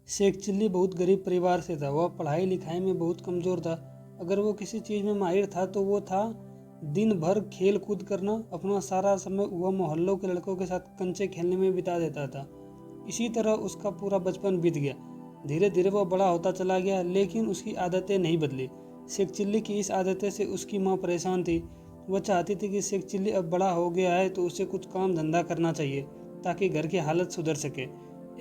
Sheikh chilli बहुत गरीब परिवार से था। वह पढ़ाई लिखाई में बहुत कमज़ोर था। अगर वो किसी चीज़ में माहिर था तो वो था दिन भर खेल कूद करना। अपना सारा समय वह मोहल्लों के लड़कों के साथ कंचे खेलने में बिता देता था। इसी तरह उसका पूरा बचपन बीत गया। धीरे धीरे वह बड़ा होता चला गया, लेकिन उसकी आदतें नहीं बदली। शेख चिल्ली की इस आदतें से उसकी माँ परेशान थी। वह चाहती थी कि शेख चिल्ली अब बड़ा हो गया है तो उसे कुछ काम धंधा करना चाहिए ताकि घर की हालत सुधर सके।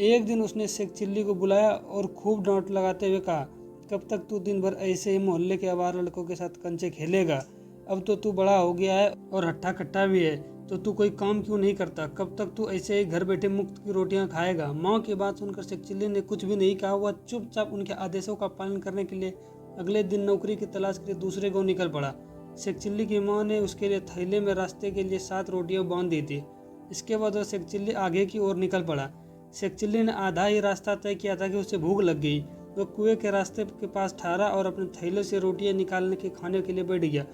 एक दिन उसने शेख चिल्ली को बुलाया और खूब डांट लगाते हुए कहा, कब तक तू दिन भर ऐसे ही मोहल्ले के आवारा लड़कों के साथ कंचे खेलेगा? अब तो तू बड़ा हो गया है और हट्टा कट्टा भी है, तो तू कोई काम क्यों नहीं करता? कब तक तू ऐसे ही घर बैठे मुफ्त की रोटियां खाएगा? माँ की बात सुनकर शेख चिल्ली ने कुछ भी नहीं कहा। वह चुपचाप उनके आदेशों का पालन करने के लिए अगले दिन नौकरी की तलाश के लिए दूसरे गाँव निकल पड़ा। शेख चिल्ली की माँ ने उसके लिए थैले में रास्ते के लिए 7 रोटियां बांध दी थी। इसके बाद वह शेख चिल्ली आगे की ओर निकल पड़ा। शेख चिल्ली ने आधा ही रास्ता तय किया था कि उसे भूख लग गई। वह कुएं के रास्ते के पास ठहरा और अपने थैले से रोटियां निकालने के खाने के लिए बैठ गया।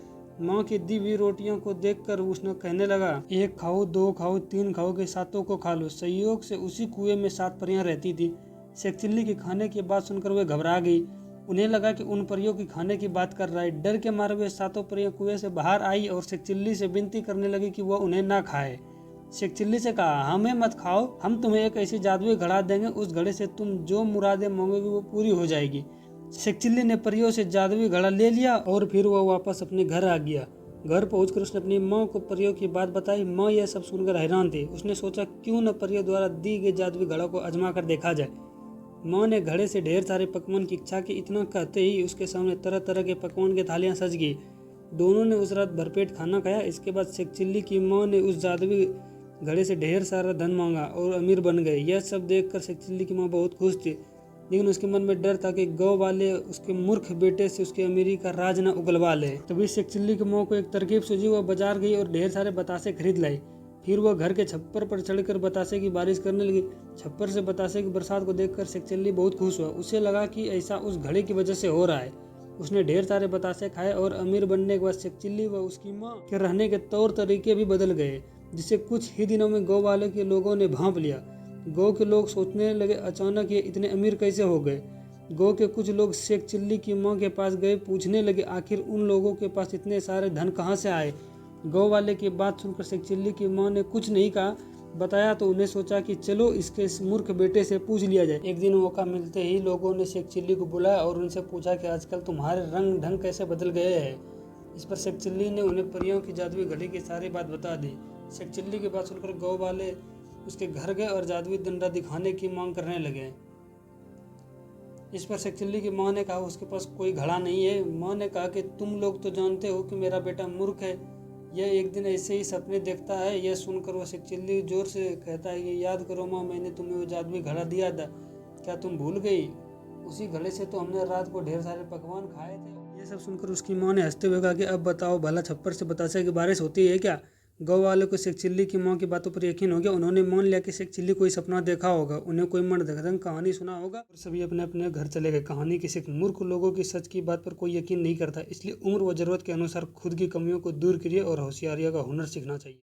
माँ की दी हुई रोटियों को देखकर उसने कहने लगा, एक खाओ, 2 खाओ, 3 खाओ के 7 को खा लो। संयोग से उसी कुएं में 7 परियां रहती थी। शेख चिल्ली के खाने की बात सुनकर वह घबरा गई। उन्हें लगा कि उन परियों की खाने की बात कर रहा है। डर के मारे वे 7 परियां कुएं से बाहर आई और शेख चिल्ली से विनती करने लगी कि वह उन्हें ना खाए। शेख चिल्ली से कहा, हमें मत खाओ, हम तुम्हें एक ऐसी जादुई घड़ा देंगे, उस घड़े से तुम जो मुरादें मांगोगे वो पूरी हो जाएगी। शेख चिल्ली ने परियों से जादुई घड़ा ले लिया और फिर वह वापस अपने घर आ गया। घर पहुंचकर उसने अपनी माँ को परियों की बात बताई। माँ यह सब सुनकर हैरान थी। उसने सोचा, क्यों न परियों द्वारा दी गई जादुई घड़ा को आजमा कर देखा जाए। माँ ने घड़े से ढेर सारे पकवान की इच्छा की। इतना कहते ही उसके सामने तरह तरह के पकवान की थालियां सज गई। दोनों ने उस रात भरपेट खाना खाया। इसके बाद शेख चिल्ली की माँ ने उस जादुई घड़े से ढेर सारा धन मांगा और अमीर बन गए। यह सब देखकर शेख चिल्ली की माँ बहुत खुश थी, लेकिन उसके मन में डर था कि गाँव वाले उसके मूर्ख बेटे से उसकी अमीरी का राज न उगलवा ले। तभी शेख चिल्ली की माँ को एक तरकीब सूझी। वह बाजार गई और ढेर सारे बतासे खरीद लाई। फिर वह घर के छप्पर पर चढ़कर बतासे की बारिश करने लगी। छप्पर से बतासे की बरसात को देखकर शेख चिल्ली बहुत खुश हुआ। उसे लगा कि ऐसा उस घड़े की वजह से हो रहा है। उसने ढेर सारे बतासे खाए और अमीर बनने के बाद शेख चिल्ली व उसकी माँ के रहने के तौर तरीके भी बदल गए, जिसे कुछ ही दिनों में गाँव वाले के लोगों ने भांप लिया। गाँव के लोग सोचने लगे, अचानक ये इतने अमीर कैसे हो गए? गाँव के कुछ लोग शेख चिल्ली की माँ के पास गए, पूछने लगे आखिर उन लोगों के पास इतने सारे धन कहाँ से आए। गाँव वाले की बात सुनकर शेख चिल्ली की माँ ने कुछ नहीं कहा। बताया तो उन्हें सोचा कि चलो इसके इस मूर्ख बेटे से पूछ लिया जाए। एक दिन मौका मिलते ही लोगों ने शेख चिल्ली को बुलाया और उनसे पूछा कि आजकल तुम्हारे रंग ढंग कैसे बदल गए हैं। इस पर शेख चिल्ली ने उन्हें परियों की जादुई घड़ी की सारी बात बता दी। शेख चिल्ली की बात सुनकर गाँव वाले उसके घर गए और जादुई डंडा दिखाने की मांग करने लगे। इस पर शेख चिल्ली की माँ ने कहा, उसके पास कोई घड़ा नहीं है। माँ ने कहा कि तुम लोग तो जानते हो कि मेरा बेटा मूर्ख है, यह एक दिन ऐसे ही सपने देखता है। यह सुनकर वो शेख चिल्ली जोर से कहता है कि याद करो माँ, मैंने तुम्हें वो जादुई घड़ा दिया था, क्या तुम भूल गई? उसी घड़े से तो हमने रात को ढेर सारे पकवान खाए थे। ये सब सुनकर उसकी माँ ने हंसते हुए कहा कि अब बताओ भला छप्पर से बतासे की बारिश होती है क्या? गाँव वालों को शेख चिल्ली की माँ की बातों पर यकीन हो गया। उन्होंने मान लिया कि शेख चिल्ली कोई सपना देखा होगा, उन्हें कोई मर्दगदंग कहानी सुना होगा और सभी अपने अपने घर चले गए। कहानी की सिर्फ मूर्ख लोगों की सच की बात पर कोई यकीन नहीं करता, इसलिए उम्र व जरूरत के अनुसार खुद की कमियों को दूर करिए और होशियारी का हुनर सीखना चाहिए।